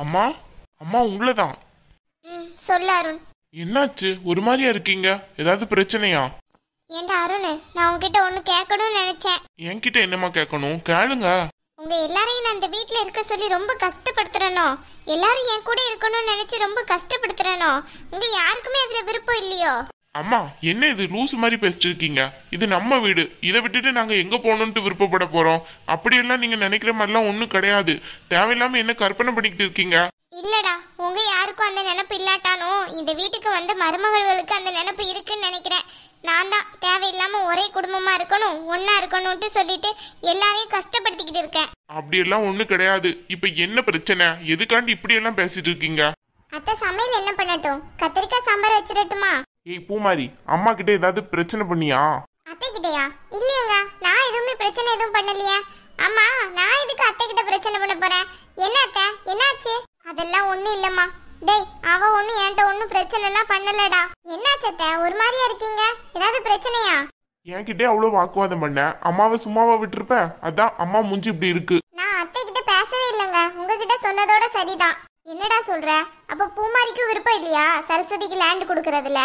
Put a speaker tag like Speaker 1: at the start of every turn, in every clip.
Speaker 1: அம்மா அம்மா உங்களதான்.
Speaker 2: சொல்லு அருண்.
Speaker 1: என்னாச்சு ஒரு மாதிரியா இருக்கீங்க? ஏதாவது பிரச்சனையா?
Speaker 2: ஏண்டா அருண், நான் உங்ககிட்ட ஒண்ணு கேட்கணும்னு நினைச்சேன்.
Speaker 1: என்கிட்ட என்னம்மா கேட்கணும்? கேளுங்க.
Speaker 2: உங்க எல்லாரையும் நான் இந்த வீட்ல இருக்க சொல்லி ரொம்ப கஷ்டப்படுத்துறேனோ? எல்லாரும் என் கூட இருக்கணும்னு நினைச்சு ரொம்ப கஷ்டப்படுத்துறேனோ? உங்க யாருக்குமே அதுல விருப்பம் இல்லையோ?
Speaker 1: அம்மா என்ன இது லூசு மாதிரி பேசிட்டு இருக்கீங்க? இது நம்ம வீடு. இதை விட்டுட்டு நாங்க எங்க போகணும்னு விருப்பப்பட போறோம்? அப்படியெல்லாம் நீங்க நினைக்கிற மாதிரிலாம் ஒன்றும் கிடையாது. தேவையில்லாம என்ன கற்பனை பண்ணிக்கிட்டு இருக்கீங்க?
Speaker 2: இல்லடா, உங்க யாருக்கும் அந்த நினைப்பு இல்லாட்டானோ இந்த வீட்டுக்கு வந்த மருமகளுக்கு அந்த நினைப்பு இருக்குன்னு நினைக்கிறேன். நான் தான் தேவையில்லாம ஒரே குடும்பமா இருக்கணும், ஒன்னா இருக்கணும்ட்டு சொல்லிட்டு எல்லாரையும் கஷ்டப்படுத்திக்கிட்டு இருக்கேன்.
Speaker 1: அப்படியெல்லாம் ஒன்றும் கிடையாது. இப்ப என்ன பிரச்சனை? எதுக்காண்டி இப்படியெல்லாம் பேசிட்டு இருக்கீங்க?
Speaker 2: அத்தை சமையல் என்ன பண்ணட்டும்? கத்திரிக்காய் சாம்பார் வச்சிடட்டுமா?
Speaker 1: ஏய் பூமாரி, அம்மா கிட்ட ஏதாவது பிரச்சனை பண்ணியா?
Speaker 2: அத்தை கிட்டயா? இல்லையங்க, நான் எதுவுமே பிரச்சனை எதுவும் பண்ணலையே. அம்மா, நான் எதுக்கு அத்தை கிட்ட பிரச்சனை பண்ண போறேன்? என்ன அத்தை, என்னாச்சு? அதெல்லாம் ஒண்ணும் இல்லம்மா. டேய், அவ ஒண்ணு என்கிட்ட ஒண்ணும் பிரச்சனை எல்லாம் பண்ணலடா. என்னாச்சு அத்தை, ஒரு மாதிரியா இருக்கீங்க? ஏதாவது பிரச்சனையா?
Speaker 1: என்கிட்ட அவ்வளவு வாக்குவாதம் பண்ண அம்மாவை சும்மாவா விட்டுருப்ப? அதான் அம்மா மூஞ்சி இப்படி இருக்கு.
Speaker 2: நான் அத்தை கிட்ட பேசவே இல்லைங்க, உங்ககிட்ட சொன்னதோட சரிதான். என்னடா சொல்ற? அப்ப பூமாரிக்கு விருப்பம் இல்லையா சரஸ்வதிக்கு லேண்ட் கொடுக்கறதுல?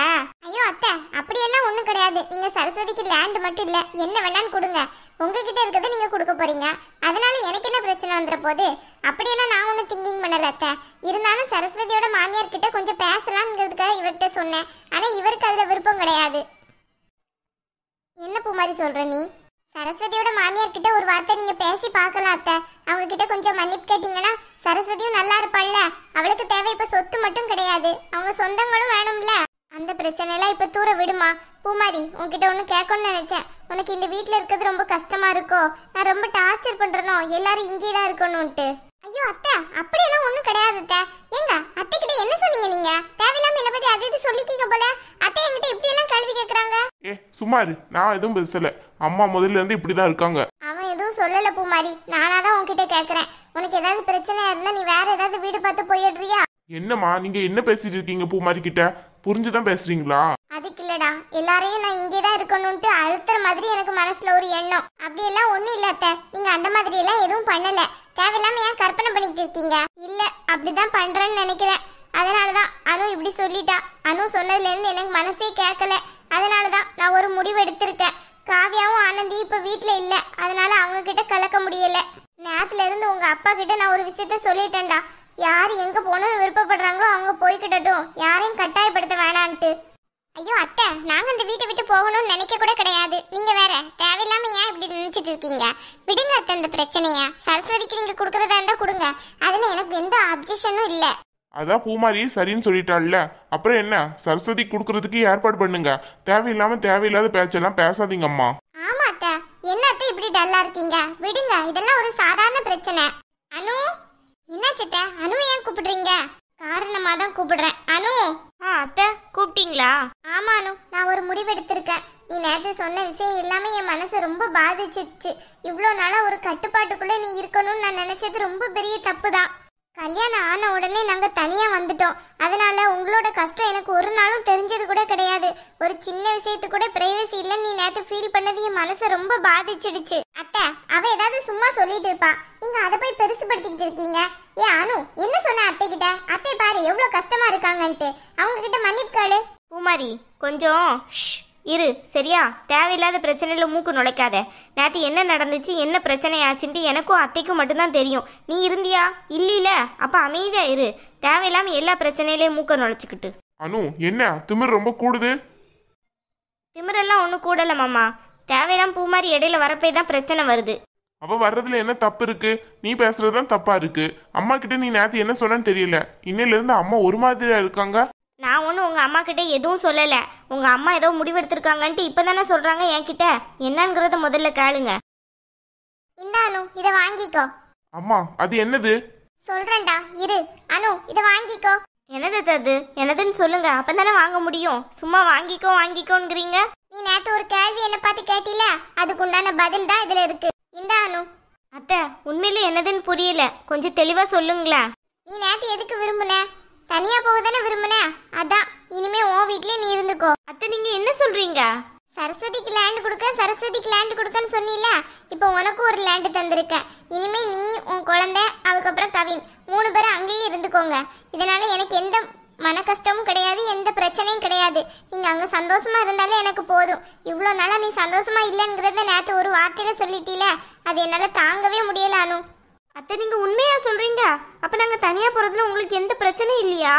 Speaker 2: ஐயோ அத்தை, அப்படியெல்லாம் ஒண்ணும் கிடையாது. நீங்க சரஸ்வதிக்கு லேண்ட் மட்டும் இல்ல, என்ன வேணாலும் கொடுங்க. உங்ககிட்ட இருக்கிறத நீங்க கொடுக்க போறீங்க, அதனால எனக்கு என்ன பிரச்சனை வந்துற போது? அப்படியெல்லாம் நான் ஒன்னும் திங்கிங் பண்ணல அத்தை. இருந்தாலும் சரஸ்வதியோட மாமியார் கிட்ட கொஞ்சம் பேசலாம்ங்கிறதுக்காக இவர்கிட்ட சொன்னேன். ஆனா இவருக்கு அதுல விருப்பம் கிடையாது. என்ன பூமாரி சொல்ற நீ? சரஸ்வதியோட மாமியார் கிட்ட ஒரு வார்த்தை நீங்க பேசி பார்க்கலாம் அத்தை. அவங்க கிட்ட கொஞ்சம் மன்னிப்பு கேட்டீங்கன்னா சரஸ்வதியும் நல்லா இருப்பாள்ல. அவளுக்கு தேவை இப்ப சொத்து மட்டும் கிடையாது, அவங்க சொந்தங்களும் வேணும்ல. அந்த பிரச்சனைலாம் இப்ப தூர விடுமா. பூமாரி, உன்கிட்ட ஒண்ணு கேட்கணும்னு நினைச்சேன். உனக்கு இந்த வீட்டுல இருக்கிறது ரொம்ப கஷ்டமா இருக்கோ? நான் ரொம்ப டார்ச்சர் பண்றனோ எல்லாரும் இங்கேதான் இருக்கணும்ட்டு? ஐயோ அத்தை, அப்படியெல்லாம் ஒண்ணும் கிடையாது அத்தை. ஏங்க அத்தை கிட்ட என்ன சொன்னீங்க நீங்க? தேவையில்லாம என்ன பத்தி அது இது சொல்லிக்கீங்க போல. அத்தை என்கிட்ட இப்படி எல்லாம் கேள்வி கேக்குறாங்க.
Speaker 1: சுமாரு, நான் எதுவும் பேசல. அம்மா முதல்ல இருந்து இப்படிதான் இருக்காங்க.
Speaker 2: அவன் எதுவும் சொல்லல பூமாரி, நானாதான் உன்கிட்ட கேக்குறேன். உனக்கு ஏதாவது பிரச்சனையா இருந்தா நீ வேற ஏதாவது வீடு பார்த்து போயிடுறியா?
Speaker 1: என்னம்மா நீங்க என்ன பேசிட்டு இருக்கீங்க பூமாரி கிட்ட? புரிஞ்சுதான் பேசுறீங்களா?
Speaker 2: அதுக்கு இல்லடா, எல்லாரையும் நான் இங்கேதான் இருக்கணும்ட்டு அழுத்துற மாதிரி எனக்கு மனசுல ஒரு எண்ணம். அப்படி எல்லாம் ஒண்ணும் இல்ல அத்தை. நீங்க அந்த மாதிரி எல்லாம் எதுவும் பண்ணல. தேவையில்லாம ஏன் கற்பனை பண்ணிட்டு இருக்கீங்க? இல்ல, அப்படிதான் பண்றேன்னு நினைக்கிறேன். அதனாலதான் அனு இப்படி சொல்லிட்டா. அனு சொன்னதுல இருந்து எனக்கு மனசே கேட்கல. அதனாலதான் நான் ஒரு முடிவு எடுத்திருக்கேன். காவியாவும் ஆனந்தியும் இப்ப வீட்டுல இல்ல, அதனால அவங்க கிட்ட கலக்க முடியல. நேரத்துல இருந்து உங்க அப்பா கிட்ட நான் ஒரு விஷயத்த சொல்லிட்டேன்டா. யார் எங்க போகணும்னு விருப்பப்படுறாங்களோ அவங்க போய்கிட்டட்டும், யாரையும் கட்டாயப்படுத்த வேணான்ட்டு. ஐயோ அத்தை, நாங்க இந்த வீட்டை விட்டு போகணும்னு நினைக்க கூட கிடையாது. நீங்க வேற தேவையில்லாம ஏன் இப்படி நினைச்சிட்டு இருக்கீங்க? விடுங்க அத்தை இந்த பிரச்சனைய. சரஸ்வதிக்கு நீங்க கொடுக்கறதா இருந்தா கொடுங்க, அதுல எனக்கு எந்த அப்ஜெக்ஷனும் இல்ல.
Speaker 1: அதான் பூமாரி சரின்னு சொல்லிட்டாள்ல, அப்புறம் என்ன? சரஸ்வதி குடுக்கறதுக்கு ஏற்பாடு பண்ணுங்க. தேவையில்லாத பேச்செல்லாம் பேசாதீங்க அம்மா.
Speaker 2: ஆமா அத்தை, என்ன அத்தை இப்படி டல்லா இருக்கீங்க? விடுங்க, இதெல்லாம் ஒரு சாதாரண பிரச்சனை. அனு, என்னாச்சு அத்தை? அனு ஏன் கூப்பிடுறீங்க? காரணமா தான் கூப்பிடுறேன். அனு.
Speaker 3: அத்தை கூப்பிட்டீங்களா?
Speaker 2: ஆமா அனு, நான் ஒரு முடிவு எடுத்திருக்கேன். நீ நேற்று சொன்ன விஷயம் எல்லாமே என் மனசை ரொம்ப பாதிச்சிருச்சு. இவ்வளோ நாளா ஒரு கட்டுப்பாட்டுக்குள்ள நீ இருக்கணும்னு நான் நினைச்சது ரொம்ப பெரிய தப்பு தான். கல்யாணம் ஆன உடனே நாங்க தனியா வந்துட்டோம். அதனால உங்களோட கஷ்டம் எனக்கு ஒரு நாளும் தெரிஞ்சது கூட கிடையாது. ஒரு சின்ன விஷயத்து கூட பிரைவசி இல்ல. நீ நேத்து ஃபீல் பண்ணது என் மனசை ரொம்ப பாதிச்சிடுச்சு. அத்தை, அவ ஏதாவது சும்மா சொல்லிட்டு இருப்பா, நீங்க அதை போய் பெருசுபடுத்திக்கிட்டு இருக்கீங்க. ஏ அனு, என்ன சொன்ன அத்தை கிட்ட? அத்தை பாரு எவ்வளவு கஷ்டமா இருக்காங்கன்ட்டு. அவங்க கிட்ட மன்னிப்பு கேளு.
Speaker 3: பூமாரி, கொஞ்சம் இரு சரியா? தேவையில்லாத பிரச்சனையில மூக்கு நுழைக்காத. நேற்று என்ன நடந்துச்சு, என்ன பிரச்சனை ஆச்சுன்ட்டு எனக்கும் அத்தைக்கும் மட்டும்தான் தெரியும். நீ இருந்தியா? இல்ல, அப்ப அமைதியா இரு. தேவையில்லாம எல்லா பிரச்சனையிலயும் மூக்க நுழைச்சுக்கிட்டு.
Speaker 1: அனு, என்ன திமிர் ரொம்ப கூடுது?
Speaker 3: திமிரெல்லாம் ஒன்றும் கூடல மாமா. தேவையில்லாம பூமாரி இடையில வரப்பே தான் பிரச்சனை வருது.
Speaker 1: அவ வர்றதுல என்ன தப்பு இருக்கு? நீ பேசுறதுதான் தப்பா இருக்கு. அம்மா கிட்ட நீ நேத்து என்ன சொன்னன்னு தெரியல. இன்னையில இருந்து அம்மா ஒரு மாதிரியா இருக்காங்க.
Speaker 3: நான் ஒன்றும் உங்கள் அம்மா கிட்ட எதுவும் சொல்லலை. உங்கள் அம்மா ஏதோ முடிவெடுத்திருக்காங்கன்ட்டு இப்போ தானே சொல்கிறாங்க என்கிட்ட. என்னங்கிறத முதல்ல கேளுங்க.
Speaker 2: இந்த அனு, இதை வாங்கிக்கோ.
Speaker 1: அம்மா, அது என்னது?
Speaker 2: சொல்றேன்டா, இரு. அனு, இதை வாங்கிக்கோ.
Speaker 3: என்னது அது? என்னதுன்னு சொல்லுங்க, அப்போ தானே வாங்க முடியும். சும்மா வாங்கிக்கோங்கிறீங்க.
Speaker 2: நீ நேற்று ஒரு கேள்வி என்ன பார்த்து கேட்டில, அதுக்குண்டான பதில் தான் இதுல இருக்கு. இந்த அனு.
Speaker 3: அத்தை, உண்மையில என்னதுன்னு புரியல, கொஞ்சம் தெளிவாக சொல்லுங்களேன்.
Speaker 2: நீ நேற்று எதுக்கு விரும்புன? தனியா போகதானே விரும்புன? அதான் இனிமே உன் வீட்லயே நீ இருந்துக்கோ.
Speaker 3: அத்தை, நீங்க என்ன சொல்றீங்க?
Speaker 2: சரஸ்வதிக்கு லேண்ட் கொடுக்கன்னு சொன்னீல, இப்போ உனக்கு ஒரு லேண்ட் தந்திருக்கேன். இனிமே நீ, உன் குழந்தை, அதுக்கப்புறம் கவின் 3 பேரும் அங்கேயே இருந்துக்கோ. எடுத்துக்கோங்க. இதனால எனக்கு எந்த மன கஷ்டமும் கிடையாது, எந்த பிரச்சனையும் கிடையாது. நீங்க அங்க சந்தோஷமா இருந்தாலே எனக்கு போதும். இவ்வளோ நாளா நீ சந்தோஷமா இல்லைங்கிறத நேற்று ஒரு வார்த்தையில சொல்லிட்டீல, அது என்னால தாங்கவே முடியல அனு.
Speaker 3: அத்தை நீங்க உண்மையா சொல்றீங்க? அப்ப நாங்க தனியா போறதுல உங்களுக்கு எந்த பிரச்சனையும் இல்லையா?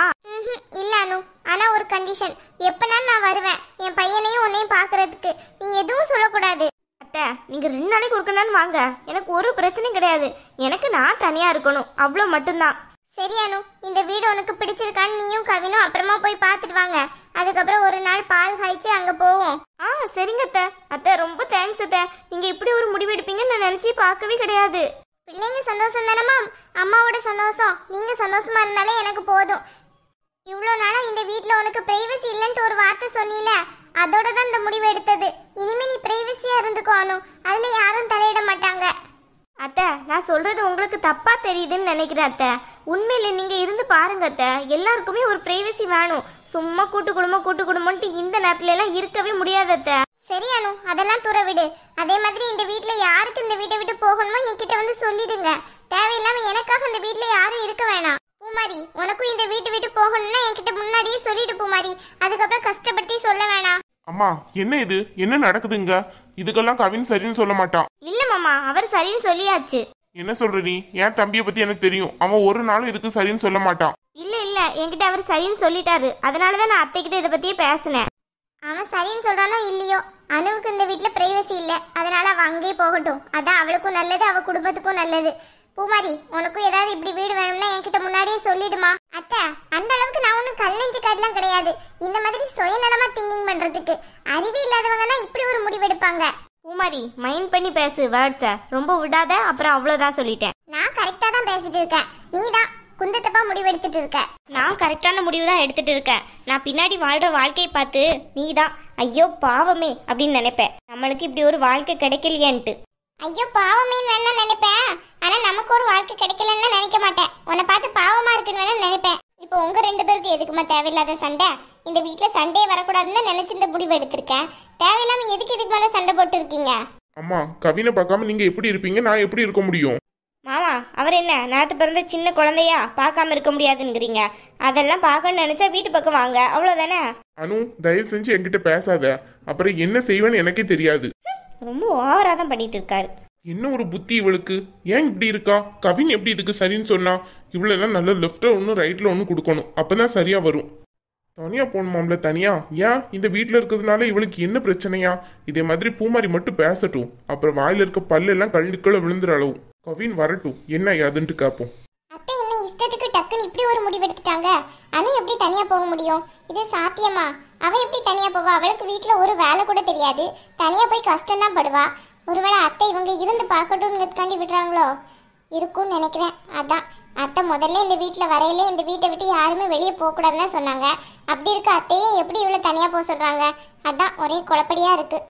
Speaker 2: இல்ல அனு, ஆனா ஒரு கண்டிஷன். எப்பனாலும் நான் வருவேன் என் பையனையும் உன்னையும் பாக்குறதுக்கு. நீ எதுவும் சொல்லக்கூடாது.
Speaker 3: அத்தை நீங்க 2 நாளைக்கு ஒரு நாள் வாங்க, எனக்கு ஒரு பிரச்சனையும் கிடையாது. எனக்கு நான் தனியா இருக்கணும், அவ்வளோ மட்டும்தான்.
Speaker 2: சரி அனு, இந்த வீடு உனக்கு பிடிச்சிருக்கான்னு நீயும் கவினும் அப்புறமா போய் பார்த்துட்டு வாங்க. அதுக்கப்புறம் ஒரு நாள் பால் காய்ச்சி அங்க போவோம்.
Speaker 3: சரிங்க அத்தை. அத்தை ரொம்ப தேங்க்ஸ் அத்தை. நீங்க இப்படி ஒரு முடிவு எடுப்பீங்கன்னு நான் நினைச்சு பார்க்கவே கிடையாது.
Speaker 2: பிள்ளைங்க சந்தோஷம் தானம்மா அம்மாவோட சந்தோஷம். நீங்க சந்தோஷமா இருந்தாலே எனக்கு போதும். இவ்வளோ நாளா இந்த வீட்டில் உனக்கு பிரைவசி இல்லைன்ட்டு ஒரு வார்த்தை சொன்னீல, அதோட தான் இந்த முடிவு எடுத்தது. இனிமே நீ பிரைவசியா இருந்துக்கோ அனு, அதுல யாரும் தலையிட மாட்டாங்க.
Speaker 3: அத்தை நான் சொல்றது உங்களுக்கு தப்பா தெரியுதுன்னு நினைக்கிறேன் அத்தை. உண்மையில நீங்க இருந்து பாருங்க அத்தை, எல்லாருக்குமே ஒரு பிரைவசி வேணும். சும்மா கூட்டு குடும்பம்ட்டு இந்த நேரத்துல எல்லாம் இருக்கவே முடியாது அத்தை.
Speaker 2: சரி அனு, அதெல்லாம் தூர விடு. அதே மாதிரி இந்த வீட்ல யாருக்கு இந்த வீட்டை விட்டு போகணுமோ என்கிட்ட வந்து சொல்லிடுங்க. தேவையில்லாம எனக்காக இந்த வீட்ல யாரும் இருக்க வேணாம். பூமாரி, உனக்கும் இந்த வீட்டு விட்டு போகணும்னா என்கிட்ட முன்னாடியே சொல்லிடு பூமாரி. அதுக்கப்புறம் கஷ்டப்படுத்தி சொல்ல வேணாம்.
Speaker 1: அம்மா என்ன இது, என்ன நடக்குதுங்க? இதுக்கெல்லாம் கவின் சரின்னு சொல்ல மாட்டான்.
Speaker 3: இல்ல மாமா, அவர் சரின்னு சொல்லியாச்சு.
Speaker 1: என்ன சொல்ற நீ? என் தம்பியை பத்தி எனக்கு தெரியும். அவன் ஒரு நாளும் இதுக்கு சரின்னு சொல்ல மாட்டான்.
Speaker 3: இல்ல என்கிட்ட அவர் சரின்னு சொல்லிட்டாரு. அதனாலதான் நான் அத்தை கிட்ட இதை பத்தியே பேசினேன்.
Speaker 2: அவன் சரின்னு சொல்றானோ இல்லையோ, அனுவுக்கு இந்த வீட்ல பிரைவசி இல்ல, அதனால அவ அங்கேயே போகட்டும். அதான் அவளுக்கும் நல்லது, அவ குடும்பத்துக்கும் நல்லது. பூமாரி, உனக்கும் ஏதாவது இப்படி வீடு வேணும்னா என்கிட்ட முன்னாடியே சொல்லிடுமா. அத்தை, அந்த அளவுக்கு நான் ஒன்றும் கல்லெஞ்சு கார்டெலாம் கிடையாது. இந்த மாதிரி சுயநலமா திங்கிங் பண்றதுக்கு அறிவு இல்லாதவங்க தான் இப்படி ஒரு முடிவெடுப்பாங்க.
Speaker 3: பூமாரி மைண்ட் பண்ணி பேசு வேர்ட்ஸை, ரொம்ப விடாத. அப்புறம் அவ்வளோதான் சொல்லிட்டேன்.
Speaker 2: நான் கரெக்டா தான் பேசிட்டு இருக்கேன், நீ தான் குந்தத்தப்பா முடிவெடுத்துட்டு இருக்க.
Speaker 3: நான் கரெக்டான முடிவு தான் எடுத்துட்டு இருக்கேன். நான் பின்னாடி வாழ்ற வாழ்க்கையை பார்த்து நீ தான் ஐயோ பாவமே அப்படின்னு நினைப்பேன். நம்மளுக்கு இப்படி ஒரு வாழ்க்கை கிடைக்கலையேன்ட்டு.
Speaker 2: ஐயோ பாவமே வேணா நினைப்பேன், ஆனா நமக்கு ஒரு வாழ்க்கை கிடைக்கலன்னு நினைக்க மாட்டேன். உன்னை பார்த்து பாவமா இருக்குன்னு வேணா நினைப்பேன். இப்போ உங்க 2 பேருக்கு எதுக்குமா தேவையில்லாத சண்டை? இந்த வீட்டுல சண்டையே வரக்கூடாதுன்னு நினைச்சு இந்த முடிவு எடுத்திருக்கேன். தேவையில்லாம எதுக்கு மேல சண்டை போட்டு இருக்கீங்க?
Speaker 1: அம்மா, கவினை பார்க்காம நீங்க எப்படி இருப்பீங்க? நான் எப்படி இருக்க முடியும்?
Speaker 3: மாமா, அவர் என்ன நேற்று பிறந்த சின்ன குழந்தையா பார்க்காம இருக்க முடியாதுங்கிறீங்க? அதெல்லாம் பார்க்கணும்னு நினைச்சா வீட்டு பக்கம் வாங்க, அவ்வளோதானே.
Speaker 1: அனு, தயவு செஞ்சு என்கிட்ட பேசாத. அப்புறம் என்ன செய்வேன்னு எனக்கே தெரியாது.
Speaker 3: ரொம்ப ஓவரா தான் பண்ணிட்டு இருக்காரு.
Speaker 1: என்ன ஒரு புத்தி இவளுக்கு? ஏன் இப்படி இருக்கா? கவின் எப்படி இதுக்கு சரின்னு சொன்னா? இவ்வளவு நல்ல லெஃப்ட்ல ஒன்று ரைட்ல ஒன்று கொடுக்கணும், அப்பதான் சரியா வரும். தனியா போகணுமாம்ல? தனியா ஏன்? இந்த வீட்டுல இருக்கிறதுனால இவளுக்கு என்ன பிரச்சனையா? இதே மாதிரி பூமாரி மட்டும் பேசட்டும், அப்புறம் வாயில இருக்க பல்லெல்லாம் கல்லுக்குள்ள விழுந்துற அளவு. கவின் வரட்டும், என்ன யாதுன்ட்டு கேட்போம்.
Speaker 2: அத்தை என்ன இஷ்டத்துக்கு டக்குன்னு இப்படி ஒரு முடிவு எடுத்துட்டாங்க? அனு எப்படி தனியா போக முடியும்? இது சாத்தியமா? அவ எப்படி தனியா போவா? அவளுக்கு வீட்டுல ஒரு வேலை கூட தெரியாது, தனியா போய் கஷ்டம் தான் படுவா. ஒருவேளை அத்தை இவங்க இருந்து பார்க்கட்டும்ங்கிறதுக்காண்டி விடுறாங்களோ இருக்கும்னு நினைக்கிறேன். அதான் அத்தை முதல்ல இந்த வீட்டில் வரையில இந்த வீட்டை விட்டு யாருமே வெளியே போகக்கூடாதுன்னு சொன்னாங்க. அப்படி இருக்க அத்தையே எப்படி இவ்வளோ தனியாக போக சொல்கிறாங்க? அதான் ஒரே குழப்படியாக இருக்குது.